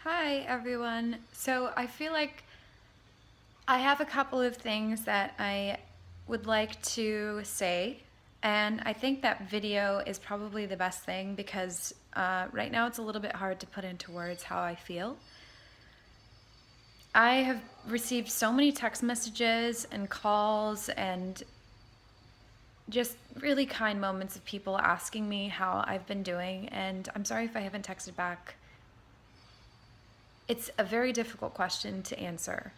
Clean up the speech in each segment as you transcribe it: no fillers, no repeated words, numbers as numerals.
Hi, everyone. So I feel like I have a couple of things that I would like to say, and I think that video is probably the best thing because right now it's a little bit hard to put into words how I feel. I have received so many text messages and calls and just really kind moments of people asking me how I've been doing, and I'm sorry if I haven't texted back. It's a very difficult question to answer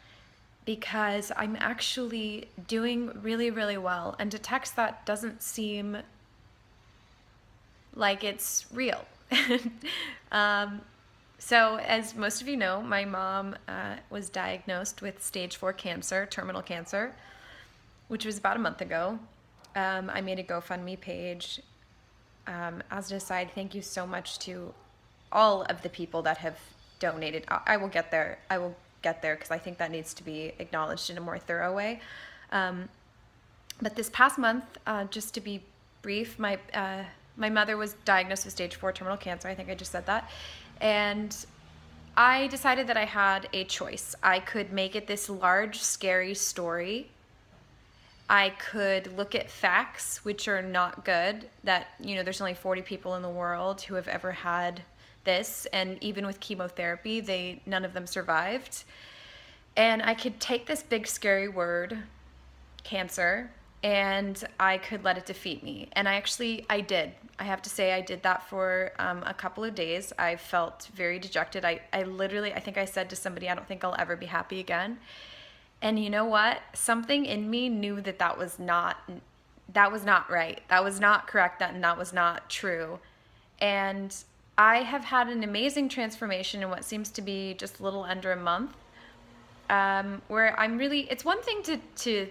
because I'm actually doing really, really well. And to text that doesn't seem like it's real. um, so, as most of you know, my mom was diagnosed with stage 4 cancer, terminal cancer, which was about a month ago. I made a GoFundMe page. As an aside, thank you so much to all of the people that have donated. I will get there. I will get there because I think that needs to be acknowledged in a more thorough way. But this past month, just to be brief, my mother was diagnosed with stage 4 terminal cancer. I think I just said that, and I decided that I had a choice. I could make it this large, scary story. I could look at facts, which are not good, that, there's only 40 people in the world who have ever had this, and even with chemotherapy, none of them survived. And I could take this big, scary word, cancer, and I could let it defeat me. And I did. I have to say, I did that for a couple of days. I felt very dejected. I literally, I think I said to somebody, I don't think I'll ever be happy again. And you know what? Something in me knew that was not right. That was not correct. That was not true. And I have had an amazing transformation in what seems to be just a little under a month. Where it's one thing to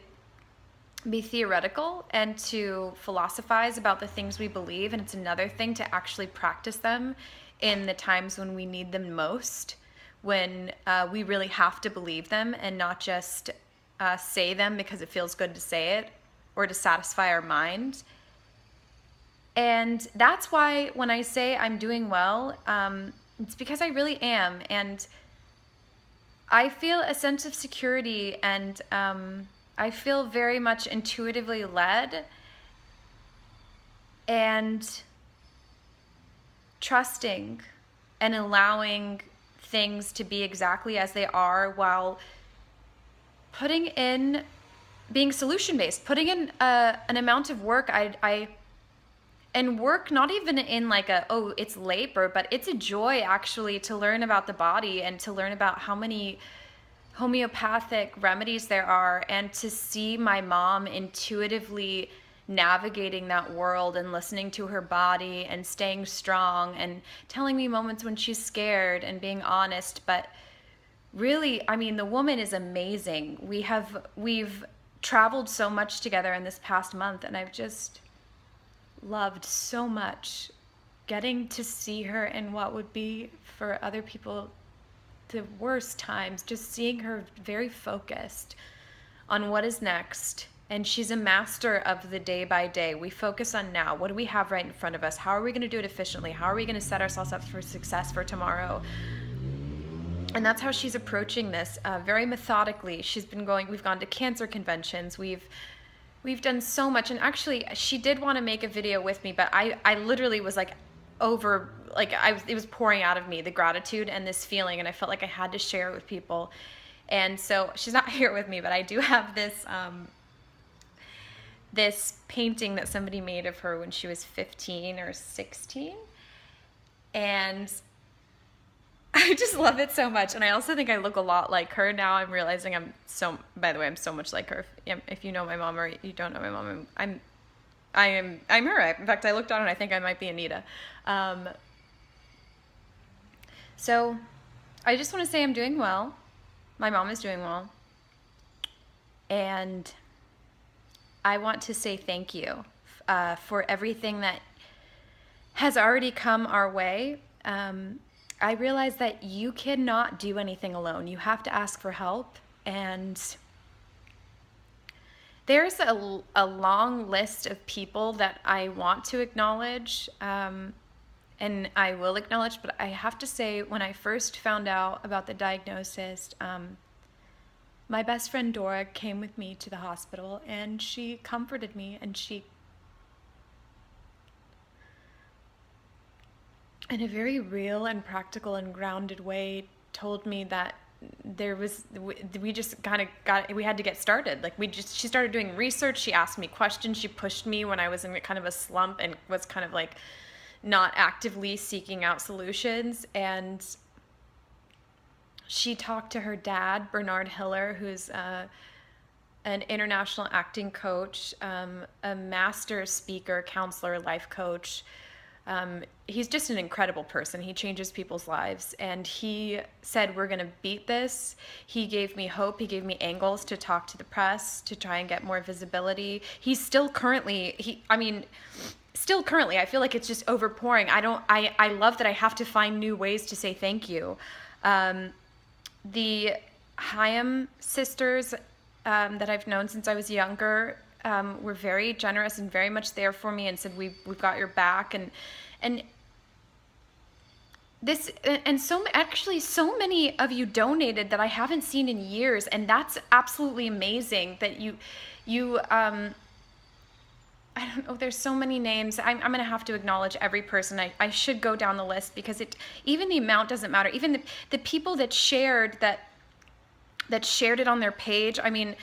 be theoretical and to philosophize about the things we believe, and it's another thing to actually practice them in the times when we need them most, when we really have to believe them and not just say them because it feels good to say it or to satisfy our mind. And that's why when I say I'm doing well, it's because I really am. And I feel a sense of security, and I feel very much intuitively led and trusting and allowing things to be exactly as they are, while being solution based, putting in an amount of work. And work not even in like it's labor, but it's a joy actually to learn about the body and to learn about how many homeopathic remedies there are, and to see my mom intuitively navigating that world and listening to her body and staying strong and telling me moments when she's scared and being honest. But really, I mean, the woman is amazing. We've traveled so much together in this past month, and I've just loved so much getting to see her in what would be for other people the worst times, just seeing her very focused on what is next. And she's a master of the day by day. We focus on now. What do we have right in front of us? How are we going to do it efficiently? How are we going to set ourselves up for success for tomorrow? And that's how she's approaching this, very methodically. We've gone to cancer conventions. We've done so much. And actually, she did want to make a video with me, but I literally was like, it was pouring out of me, the gratitude and this feeling, and I felt like I had to share it with people. And so she's not here with me, but I do have this painting that somebody made of her when she was 15 or 16, and I just love it so much. And I also think I look a lot like her now. I'm realizing by the way, I'm so much like her. If you know my mom or you don't know my mom, I'm her. In fact, I looked on and I think I might be Anita. So I just want to say I'm doing well. My mom is doing well. And I want to say thank you for everything that has already come our way. I realize that you cannot do anything alone. You have to ask for help. And there's a long list of people that I want to acknowledge. And I will acknowledge, but I have to say, when I first found out about the diagnosis, my best friend Dora came with me to the hospital, and she comforted me, and she, in a very real and practical and grounded way, told me that we just kind of we had to get started. Like she started doing research. She asked me questions. She pushed me when I was in kind of a slump and was kind of like not actively seeking out solutions. And she talked to her dad, Bernard Hiller, who's an international acting coach, a master speaker, counselor, life coach. He's just an incredible person. He changes people's lives. And he said, we're going to beat this. He gave me hope. He gave me angles to talk to the press, to try and get more visibility. He's still currently, I feel like it's just overpouring. I love that I have to find new ways to say thank you. The Hyam sisters that I've known since I was younger were very generous and very much there for me and said, we've got your back. And this, and so many of you donated that I haven't seen in years. And that's absolutely amazing that you I don't know, there's so many names. I'm going to have to acknowledge every person. I should go down the list because even the amount doesn't matter. Even the people that shared it on their page. I mean,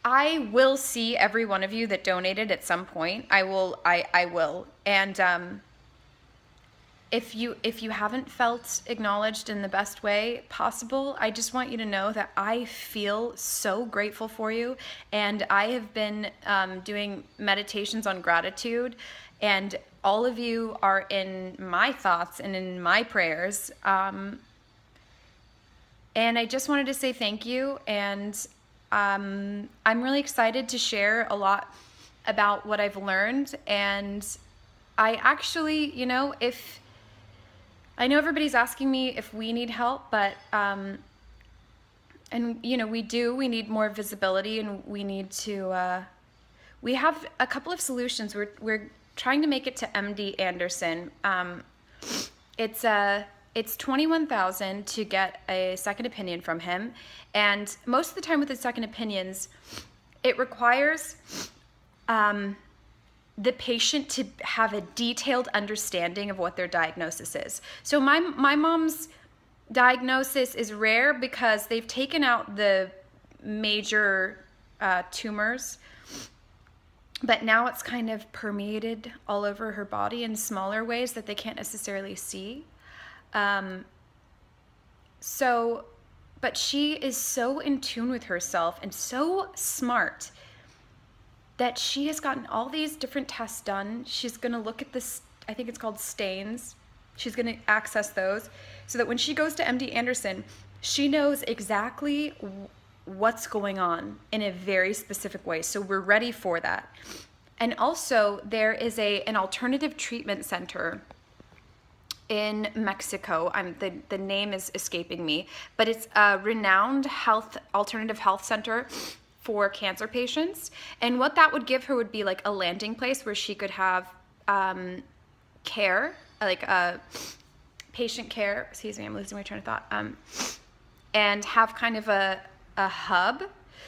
I will see every one of you that donated at some point. I will. And if you haven't felt acknowledged in the best way possible, I just want you to know that I feel so grateful for you. And I have been doing meditations on gratitude, and all of you are in my thoughts and in my prayers. And I just wanted to say thank you. And I'm really excited to share a lot about what I've learned. And I actually, I know everybody's asking me if we need help, but, and we need more visibility, and we need to, we have a couple of solutions. We're trying to make it to MD Anderson. It's $21,000 to get a second opinion from him. And most of the time with the second opinions, it requires, the patient to have a detailed understanding of what their diagnosis is. So my mom's diagnosis is rare because they've taken out the major tumors, but now it's kind of permeated all over her body in smaller ways that they can't necessarily see. But she is so in tune with herself and so smart that she has gotten all these different tests done. She's going to look at this, I think it's called stains. She's going to access those so that when she goes to MD Anderson, she knows exactly what's going on in a very specific way. So we're ready for that. And also there is an alternative treatment center in Mexico. The name is escaping me, but it's a renowned alternative health center for cancer patients. And what that would give her would be like a landing place where she could have care, like patient care, excuse me, I'm losing my train of thought, and have kind of a hub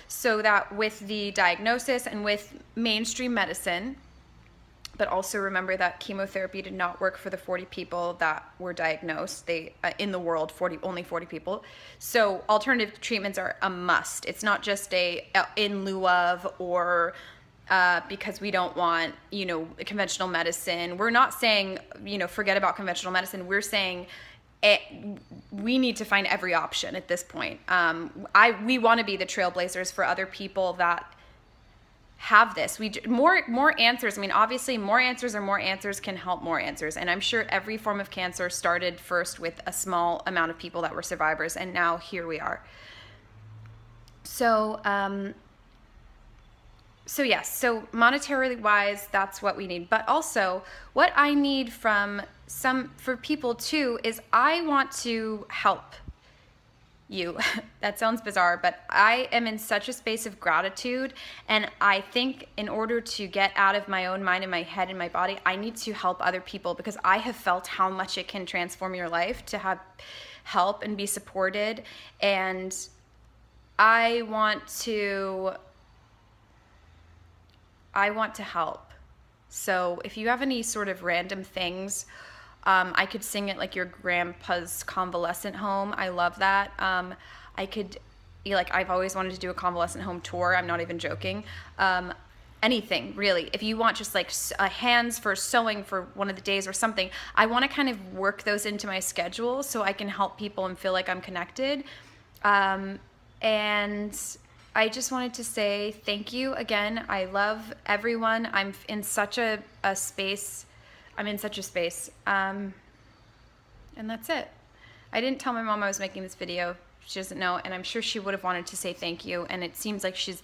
so that with the diagnosis and with mainstream medicine, but also remember that chemotherapy did not work for the 40 people that were diagnosed. In the world, only 40 people. So alternative treatments are a must. It's not just in lieu of or because we don't want, conventional medicine. We're not saying, forget about conventional medicine. We're saying we need to find every option at this point. We want to be the trailblazers for other people that have this. More answers. I mean, obviously more answers can help more answers. And I'm sure every form of cancer started first with a small amount of people that were survivors. And now here we are. So yes, so monetarily wise, that's what we need. But also what I need for people too, is I want to help you. That sounds bizarre, but I am in such a space of gratitude, and I think in order to get out of my own mind and my head and my body, I need to help other people, because I have felt how much it can transform your life to have help and be supported. And I want to help. So if you have any sort of random things, I could sing it like your grandpa's convalescent home. I love that. I could, like, I've always wanted to do a convalescent home tour. I'm not even joking. Anything, really. If you want just like hands for sewing for one of the days or something, I want to kind of work those into my schedule so I can help people and feel like I'm connected. And I just wanted to say thank you again. I love everyone. I'm in such a space. I'm in such a space. And that's it. I didn't tell my mom I was making this video. She doesn't know, and I'm sure she would have wanted to say thank you. And it seems like she's,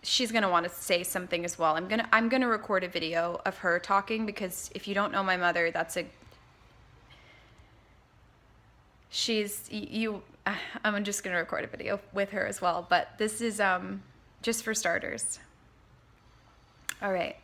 she's gonna want to say something as well. I'm gonna record a video of her talking, because if you don't know my mother, I'm just gonna record a video with her as well. But this is just for starters. All right.